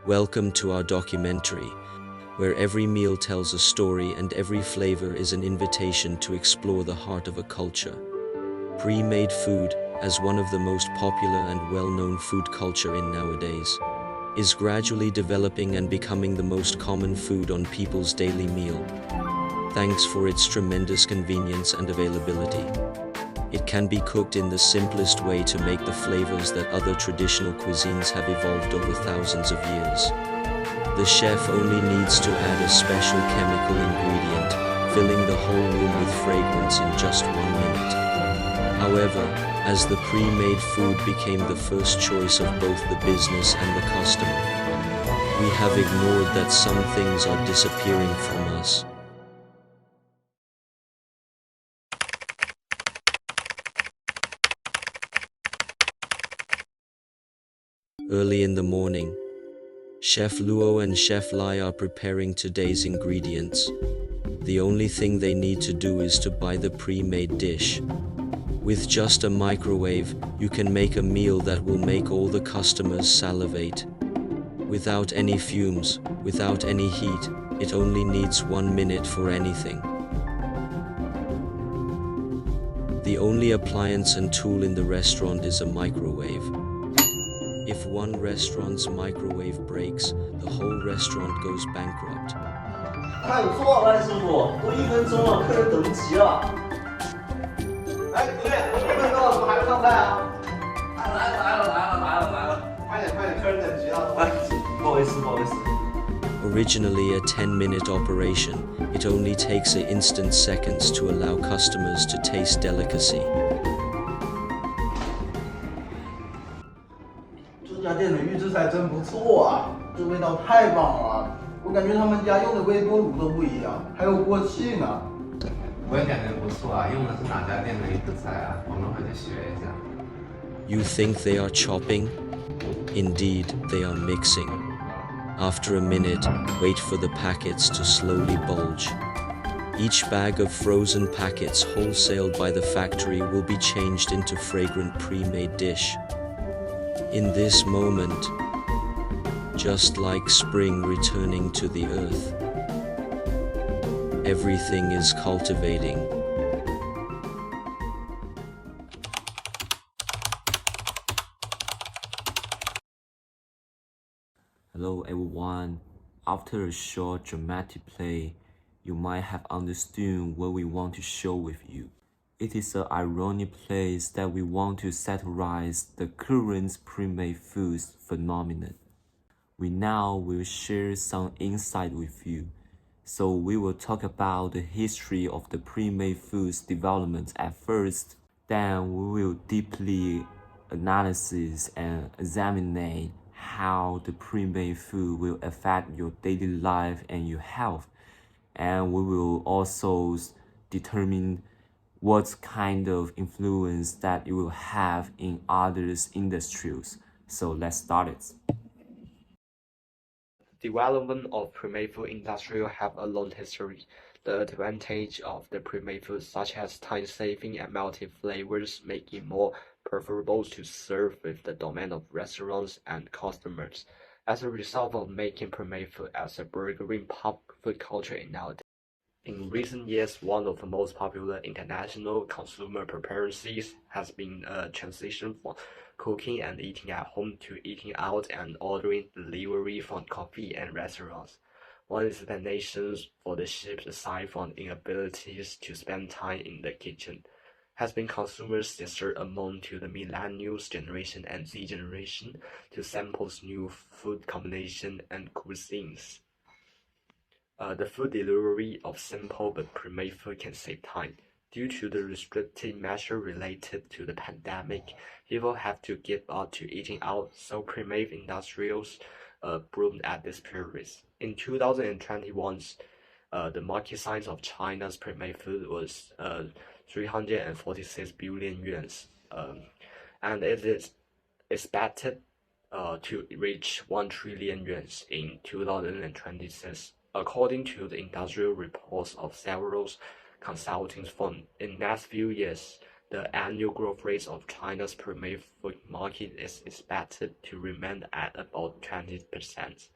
Welcome to our documentary, where every meal tells a story and every flavor is an invitation to explore the heart of a culture. Pre-made food, as one of the most popular and well-known food culture in nowadays, is gradually developing and becoming the most common food on people's daily meal, thanks for its tremendous convenience and availability. It can be cooked in the simplest way to make the flavors that other traditional cuisines have evolved over thousands of years. The chef only needs to add a special chemical ingredient, filling the whole room with fragrance in just 1 minute. However, as the pre-made food became the first choice of both the business and the customer, we have ignored that some things are disappearing from us. Early in the morning, Chef Luo and Chef Lai are preparing today's ingredients. The only thing they need to do is to buy the pre-made dish. With just a microwave, you can make a meal that will make all the customers salivate. Without any fumes, without any heat, it only needs 1 minute for anything. The only appliance and tool in the restaurant is a microwave. If one restaurant's microwave breaks, the whole restaurant goes bankrupt. 太不错了，师傅，都1分钟了，客人等不及了。哎，徒弟，都1分钟了，怎么还不上菜啊？来了，快点，客人等急了。哎，不好意思。Originally a 10-minute operation, it only takes an instant seconds to allow customers to taste delicacy. 这家店的预制菜真不错啊，这味道太棒了，我感觉他们家用的微波炉都不一样，还有锅气呢。我也感觉不错啊，用的是哪家店的预制菜啊？我们回去学一下。You think they are chopping? Indeed, they are mixing. After a minute, wait for the packets to slowly bulge. Each bag of frozen packets wholesaled by the factory will be changed into fragrant pre-made dish. In this moment, just like spring returning to the earth, everything is cultivating. Hello everyone. After a short dramatic play, you might have understood what we want to show with you. It is an ironic place that we want to satirize the current pre-made foods phenomenon. We now will share some insight with you. So we will talk about the history of the pre-made foods development at first. Then we will deeply analyze and examine how the pre-made food will affect your daily life and your health. And we will also determine what kind of influence that it will have in other industries. So let's start it. Development of pre-made food industry have a long history. The advantage of the pre-made food, such as time saving and melting flavors, make it more preferable to serve with the domain of restaurants and customers. As a result of making pre-made food as a burgeoning pop food culture in nowadays. In recent years, one of the most popular international consumer preferences has been a transition from cooking and eating at home to eating out and ordering delivery from coffee and restaurants. One explanation for the shift, aside from inabilities to spend time in the kitchen, has been consumers' desire among to the millennials generation and Z generation to sample new food combinations and cuisines. The food delivery of simple but pre-made food can save time. Due to the restrictive measure related to the pandemic, people have to give up to eating out, so pre-made industrials bloomed at this period. In 2021, the market size of China's pre-made food was 346 billion yuan, and it is expected to reach 1 trillion yuan in 2026. According to the industrial reports of several consulting firms, in the next few years, the annual growth rate of China's pre-made food market is expected to remain at about 20%.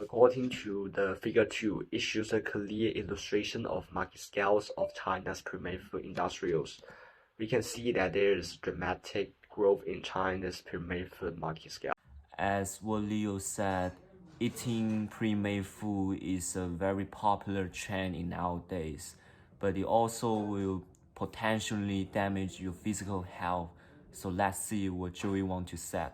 According to the Figure 2, it shows a clear illustration of market scales of China's pre-made food industrials. We can see that there is dramatic growth in China's pre-made food market scale. As what Leo said, eating pre-made food is a very popular trend in nowadays, but it also will potentially damage your physical health. So let's see what Joey wants to say.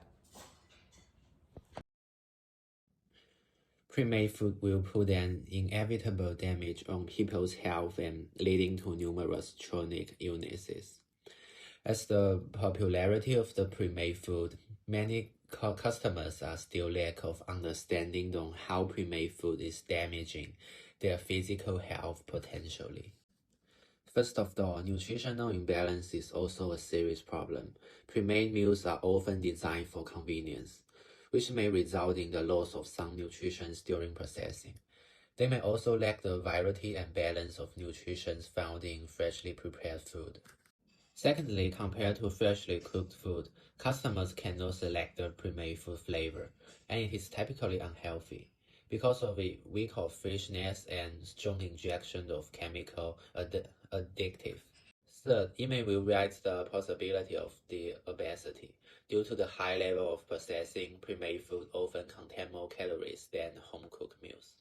Pre-made food will put an inevitable damage on people's health and leading to numerous chronic illnesses. As the popularity of the pre-made food, many customers are still lack of understanding on how pre-made food is damaging their physical health potentially. First of all, nutritional imbalance is also a serious problem. Pre-made meals are often designed for convenience, which may result in the loss of some nutrition during processing. They may also lack the variety and balance of nutrition found in freshly prepared food. Secondly, compared to freshly cooked food, customers cannot select the pre-made food flavor, and it is typically unhealthy because of the weak of freshness and strong injection of chemical addictive. Third, it may raise the possibility of the obesity. Due to the high level of processing, pre-made food often contain more calories than home-cooked meals,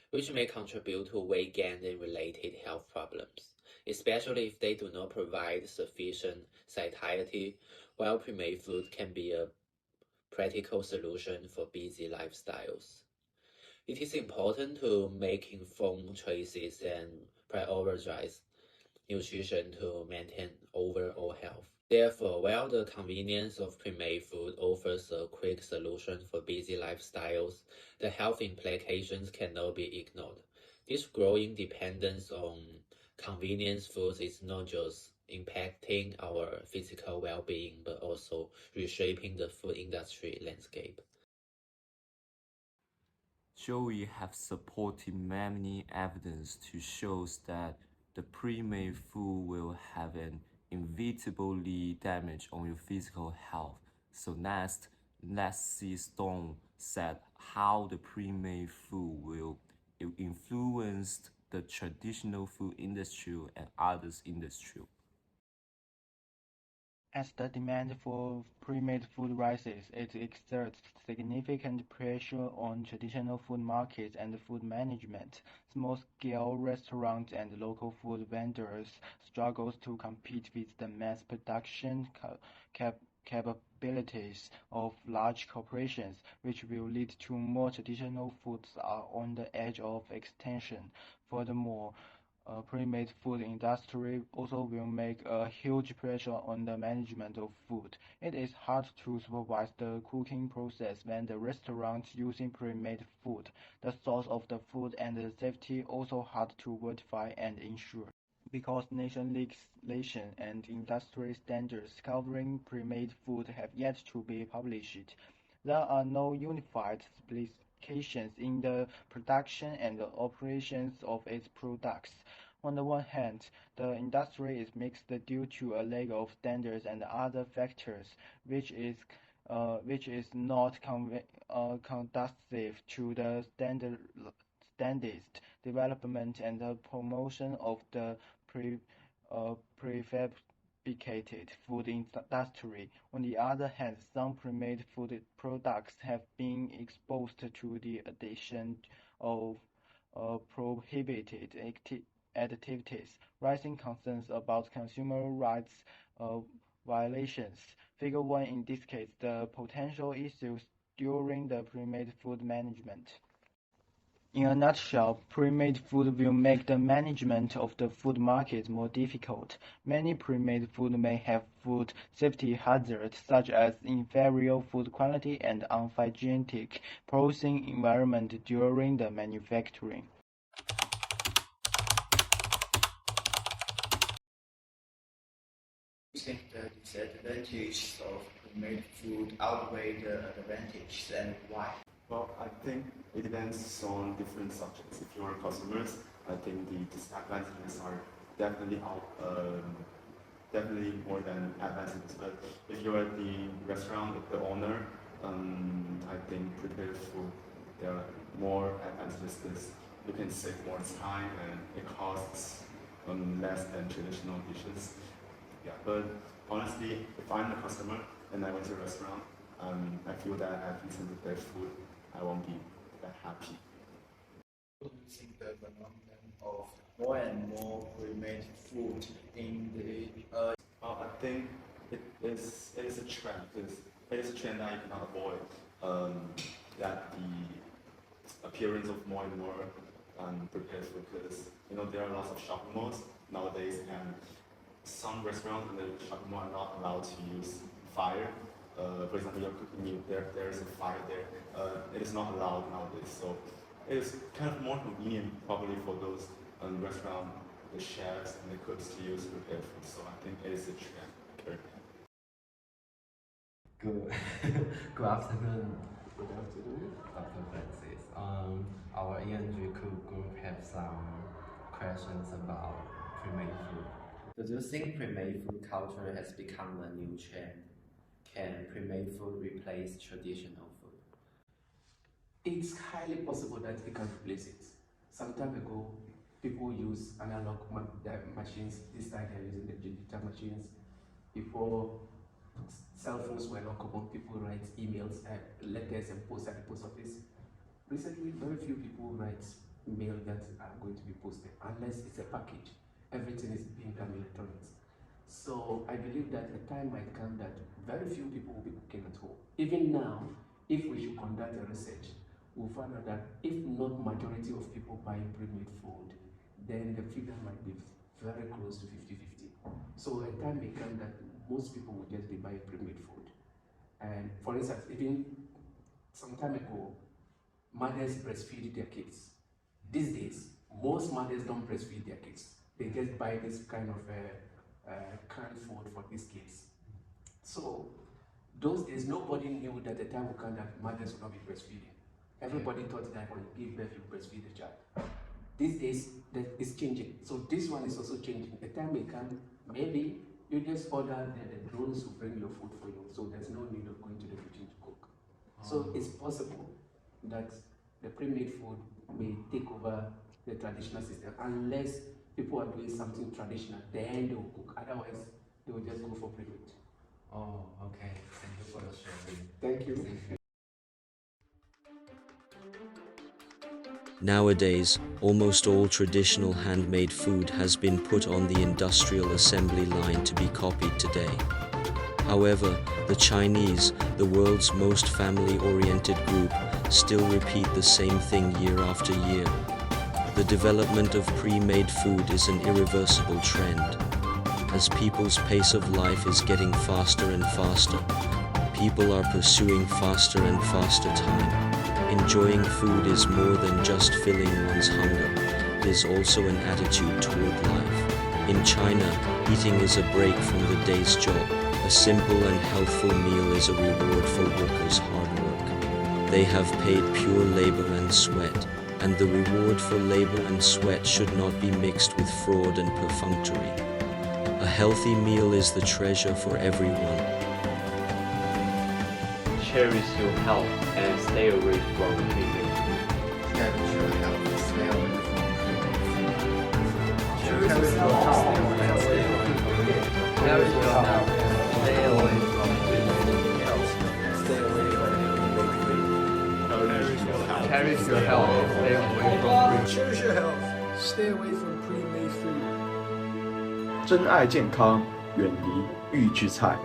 which may contribute to weight gain and related health problems, especially if they do not provide sufficient satiety. While pre-made food can be a practical solution for busy lifestyles, it is important to make informed choices and prioritize nutrition to maintain overall health. Therefore, while the convenience of pre-made food offers a quick solution for busy lifestyles, the health implications cannot be ignored. This growing dependence on convenience foods is not just impacting our physical well-being, but also reshaping the food industry landscape. Joey have supported many evidence to show that the pre-made food will have an inevitably damage on your physical health. So next, let's see Stone said how the pre-made food will influence the traditional food industry and others industry. As the demand for pre-made food rises, it exerts significant pressure on traditional food markets and food management. Small-scale restaurants and local food vendors struggle to compete with the mass production capabilities of large corporations, which will lead to more traditional foods are on the edge of extinction. Furthermore, pre-made food industry also will make a huge pressure on the management of food. It is hard to supervise the cooking process when the restaurant using pre-made food. The source of the food and the safety also hard to verify and ensure. Because nation legislation and industry standards covering pre-made food have yet to be published, there are no unified specifications in the production and the operations of its products. On the one hand, the industry is mixed due to a lack of standards and other factors, which is not conducive to the standardized development and the promotion of the prefabricated food industry. On the other hand, some pre-made food products have been exposed to the addition of prohibited additives, raising concerns about consumer rights violations. Figure 1 indicates the potential issues during the pre-made food management. In a nutshell, pre-made food will make the management of the food market more difficult. Many pre-made food may have food safety hazards such as inferior food quality and unhygienic processing environment during the manufacturing. I think the disadvantages of pre-made food outweigh the advantages, and why? Well, I think it depends on different subjects. If you're customers, I think the disadvantages are definitely definitely more than advantages. But if you're at the restaurant, the owner, I think prepared food, there are more advantages because you can save more time and it costs less than traditional dishes. Yeah, but honestly, if I'm a customer and I went to a restaurant, I feel that I've eaten prepared food, I won't be that happy. Do you think the phenomenon of more and more pre-made food in the I think it is a trend. It is a trend that you cannot avoid. That the appearance of more and more prepared food, because there are lots of shopping malls nowadays, and some restaurants in the shopping mall are not allowed to use fire. For example, you're cooking meat, there is a fire there. It is not allowed nowadays, so it is kind of more convenient probably for those restaurant, the chefs and the cooks to use prepared food. So I think it is a trend currently. Good afternoon. Good afternoon, Dr. Francis. Our ENG group have some questions about pre-made food. Do you think pre-made food culture has become a new trend? Can pre-made food replace traditional food? It's highly possible that it can replace it. Some time ago, people use analog machines. This time they're using the digital machines. Before cell phones were not common, people write emails, letters, and post at the post office. Recently, very few people write mail that are going to be posted, unless it's a package. Everything is being done electronics. So I believe that a time might come that very few people will be cooking at home. Even now, if we should conduct a research, we'll find out that if not majority of people buying pre-made food, then the figure might be very close to 50-50. So a time may come that most people will just be buying pre-made food. And for instance, even some time ago, mothers breastfeed their kids. These days, most mothers don't breastfeed their kids. They just buy this kind of canned food for these kids. So those days, nobody knew that the time will come that mothers will not be breastfeeding. Everybody thought that when you give birth, you breastfeed the child. These days, that is changing. So this one is also changing. The time may come, maybe you just order the drones will bring your food for you. So there's no need of going to the kitchen to cook. So it's possible that the pre-made food may take over the traditional system unless people are doing something traditional, then they will cook. Otherwise, they will just go for pre-made. Oh, okay. Thank you for your sharing. Thank you. Nowadays, almost all traditional handmade food has been put on the industrial assembly line to be copied today. However, the Chinese, the world's most family-oriented group, still repeat the same thing year after year. The development of pre-made food is an irreversible trend. As people's pace of life is getting faster and faster, people are pursuing faster and faster time. Enjoying food is more than just filling one's hunger. It is also an attitude toward life. In China, eating is a break from the day's job. A simple and healthful meal is a reward for workers' hard work. They have paid pure labor and sweat, and the reward for labor and sweat should not be mixed with fraud and perfunctory. A healthy meal is the treasure for everyone. Cherish your health and stay away from pre-made food. Cherish your health, stay away from pre-made food. Cherish your health, stay away from pre-made food. Cherish your health, stay away from pre-made food. Stay away from pre-made food. Cherish your health, stay away from Cherish your health, stay away from pre-made food. 珍爱健康，远离预制菜。